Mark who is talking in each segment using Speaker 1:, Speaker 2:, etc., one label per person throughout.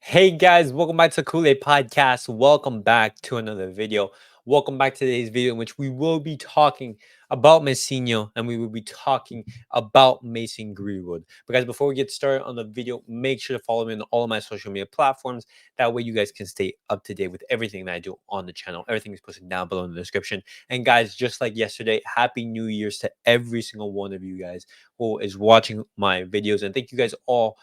Speaker 1: Hey guys, welcome back to Kool-Aid Podcast. Welcome back to another video. Welcome back to today's video in which we will be talking about Messinho and we will be talking about Mason Greenwood. But guys, before we get started on the video, make sure to follow me on all of my social media platforms. That way you guys can stay up to date with everything that I do on the channel. Everything is posted down below in the description. And guys, just like yesterday, Happy New Year's to every single one of you guys who is watching my videos. And thank you guys all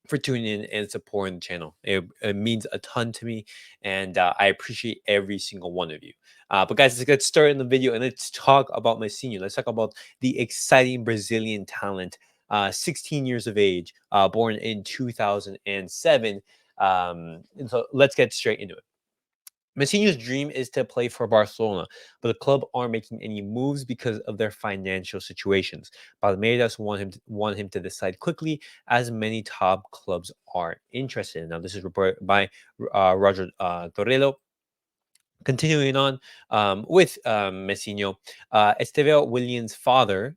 Speaker 1: for tuning in and supporting the channel. It means a ton to me, and I appreciate every single one of you. But guys, let's get started in the video and let's talk about Messinho. Let's talk about the exciting Brazilian talent. 16 years of age, born in 2007. And so let's get straight into it. Messinho's dream is to play for Barcelona, but the club aren't making any moves because of their financial situations. Palmeiras want him to decide quickly, as many top clubs are interested. Now, this is reported by Roger Torrello. Continuing on with Messinho, Estevão Williams' father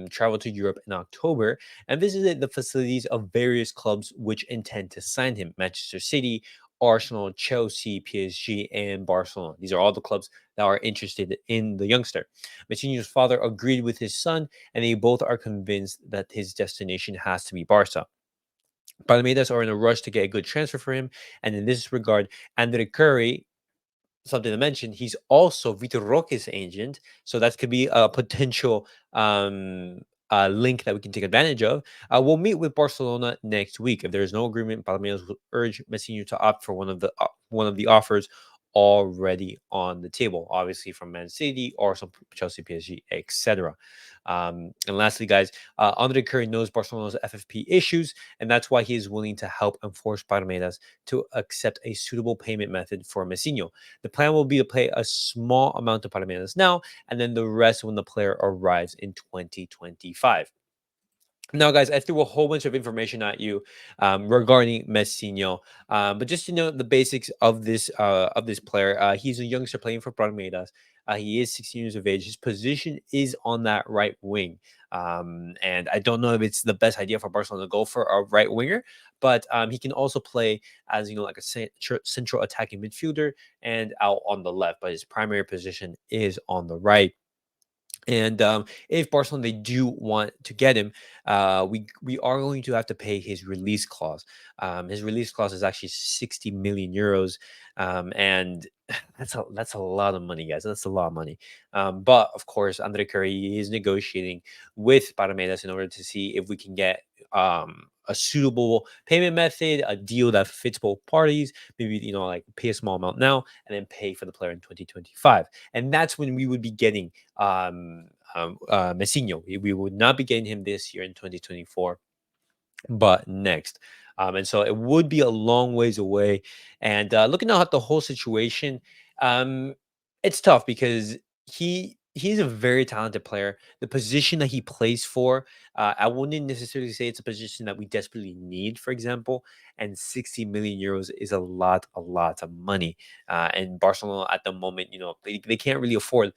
Speaker 1: traveled to Europe in October and visited the facilities of various clubs which intend to sign him: Manchester City, Arsenal, Chelsea, PSG, and Barcelona. These are all the clubs that are interested in the youngster. Messinho's father agreed with his son, and they both are convinced that his destination has to be Barca. Palmeiras are in a rush to get a good transfer for him, and in this regard, Andre Curry, something to mention, he's also Vitor Roque's agent, so that could be a potential link that we can take advantage of. We'll meet with Barcelona next week. If there is no agreement, Palmeiras will urge Messinho to opt for one of the offers already on the table, obviously from Man City or some Chelsea, PSG, etc. And lastly, guys, Andre Curry knows Barcelona's FFP issues, and that's why he is willing to help and force Palmeiras to accept a suitable payment method for Messinho. The plan will be to pay a small amount to Palmeiras now, and then the rest when the player arrives in 2025. Now, guys, I threw a whole bunch of information at you regarding Messinho, but just to know the basics of this player, he's a youngster playing for Palmeiras. He is 16 years of age. His position is on that right wing, and I don't know if it's the best idea for Barcelona to go for a right winger, but he can also play as like a central attacking midfielder and out on the left. But his primary position is on the right. And if Barcelona they do want to get him, we are going to have to pay his release clause. His release clause is actually 60 million euros, and that's a lot of money, guys. That's a lot of money. But of course, Andre Curry is negotiating with Palmeiras in order to see if we can get a suitable payment method, a deal that fits both parties. Maybe like pay a small amount now and then pay for the player in 2025, and that's when we would be getting Messinho. We would not be getting him this year in 2024, but next. And so it would be a long ways away. And looking at the whole situation, um, it's tough because he's a very talented player. The position that he plays for, I wouldn't necessarily say it's a position that we desperately need, for example. And 60 million euros is a lot of money. And Barcelona at the moment, they can't really afford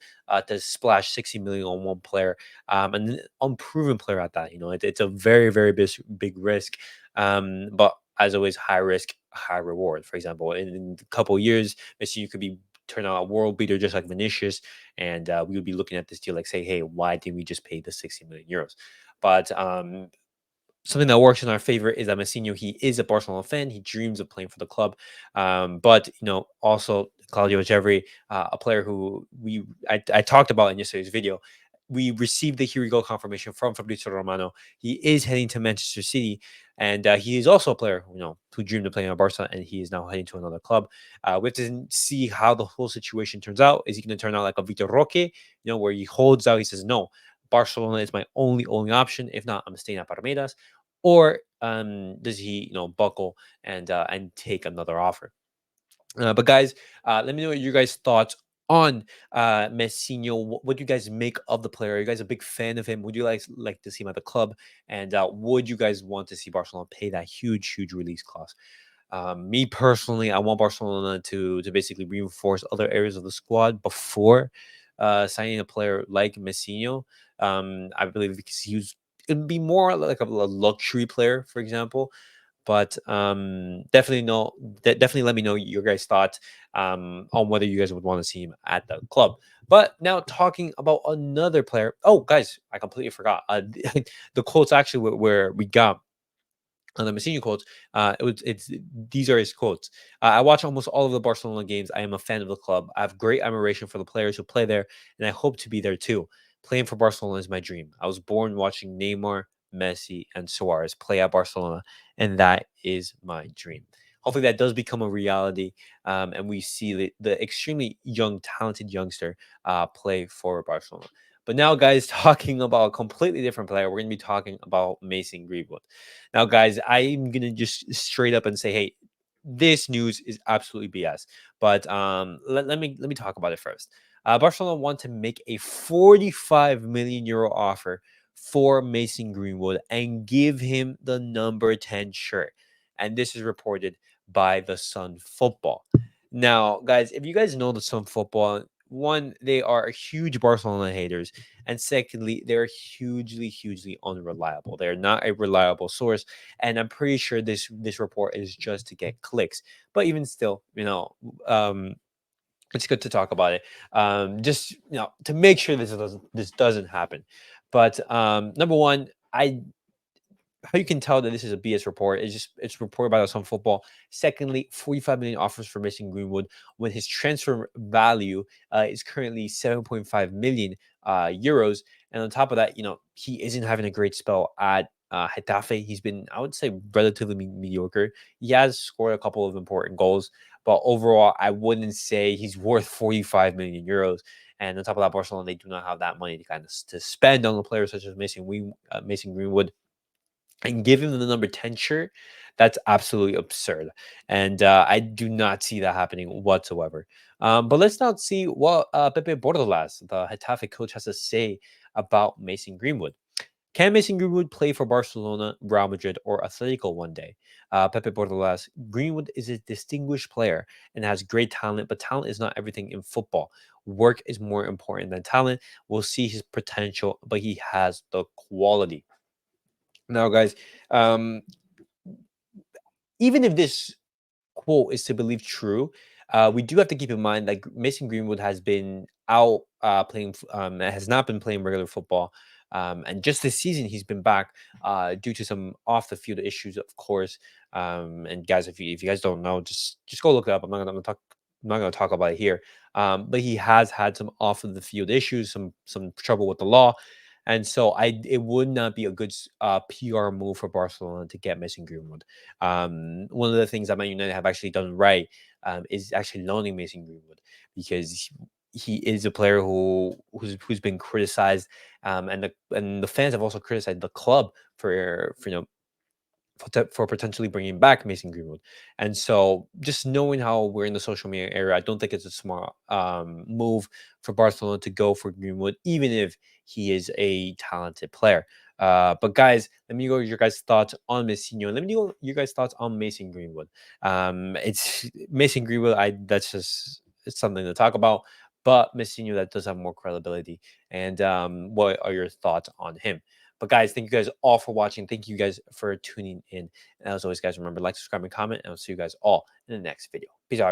Speaker 1: to splash 60 million on one player, and an unproven player at that. It's a very, very big risk. But as always, high risk, high reward. For example, in a couple of years, Messi you could be turn out a world beater just like Vinicius, and we would be looking at this deal like, say, hey, why didn't we just pay the 60 million euros? But something that works in our favor is that Messinho, he is a Barcelona fan. He dreams of playing for the club. But also Claudio Echeverri, a player who I talked about in yesterday's video. We received the here we go confirmation from Fabrizio Romano. He is heading to Manchester City, and he is also a player who dreamed of playing at Barca, and he is now heading to another club. We have to see how the whole situation turns out. Is he going to turn out like a Vitor Roque, where he holds out, he says no, Barcelona is my only option. If not, I'm staying at Palmeiras. Or does he, buckle and take another offer? But guys, let me know what your guys' thoughts on Messinho. What do you guys make of the player? Are you guys a big fan of him? Would you like to see him at the club? And would you guys want to see Barcelona pay that huge release clause? Me personally, I want Barcelona to basically reinforce other areas of the squad before signing a player like Messinho. I believe because it'd be more like a luxury player, for example. But definitely definitely let me know your guys' thoughts on whether you guys would want to see him at the club. But now talking about another player. Oh, guys, I completely forgot. The quotes actually where we got on the Messinho quotes, it's these are his quotes. I watch almost all of the Barcelona games. I am a fan of the club. I have great admiration for the players who play there, and I hope to be there too. Playing for Barcelona is my dream. I was born watching Neymar, Messi, and Suarez play at Barcelona, and that is my dream. Hopefully, that does become a reality, and we see the extremely young, talented youngster play for Barcelona. But now, guys, talking about a completely different player, we're going to be talking about Mason Greenwood. Now, guys, I'm gonna just straight up and say, hey, this news is absolutely BS. But let me talk about it first. Barcelona want to make a 45 million euro offer for Mason Greenwood and give him the number 10 shirt. And this is reported by the Sun Football. Now, guys, if you guys know the Sun Football, one, they are huge Barcelona haters, and secondly, they're hugely, hugely unreliable. They're not a reliable source, and I'm pretty sure this report is just to get clicks. But even still, um, it's good to talk about it. Just to make sure this doesn't happen. But number one, I how you can tell that this is a BS report is just it's reported by some football. Secondly, 45 million offers for Mason Greenwood when his transfer value is currently 7.5 million euros. And on top of that, he isn't having a great spell at Getafe. He's been, I would say, relatively mediocre. He has scored a couple of important goals, but overall, I wouldn't say he's worth 45 million euros. And on top of that, Barcelona, they do not have that money to kind of to spend on the players such as Mason Greenwood, and give him the number 10 shirt. That's absolutely absurd. And I do not see that happening whatsoever. But let's not see what Pepe Bordalas, the Getafe coach, has to say about Mason Greenwood. Can Mason Greenwood play for Barcelona, Real Madrid, or Atletico one day? Pepe Bordalas, Greenwood is a distinguished player and has great talent, but talent is not everything in football. Work is more important than talent. We'll see his potential, but he has the quality. Now, guys, um, even if this quote is to believe true, we do have to keep in mind that Mason Greenwood has been out has not been playing regular football. And just this season, he's been back due to some off the field issues, of course. And guys, if you guys don't know, just go look it up. I'm not gonna talk about it here. But he has had some off of the field issues, some trouble with the law. And so it would not be a good PR move for Barcelona to get Mason Greenwood. One of the things that Man United have actually done right is actually loaning Mason Greenwood, because he is a player who's been criticized, and the fans have also criticized the club for potentially bringing back Mason Greenwood. And so, just knowing how we're in the social media era, I don't think it's a smart move for Barcelona to go for Greenwood, even if he is a talented player. But guys, let me go your guys' thoughts on Messinho. Let me know your guys' thoughts on Mason Greenwood. It's Mason Greenwood. That's just it's something to talk about. But Messinho, that does have more credibility. And what are your thoughts on him? But guys, thank you guys all for watching. Thank you guys for tuning in. And as always, guys, remember, like, subscribe, and comment. And I'll see you guys all in the next video. Peace out.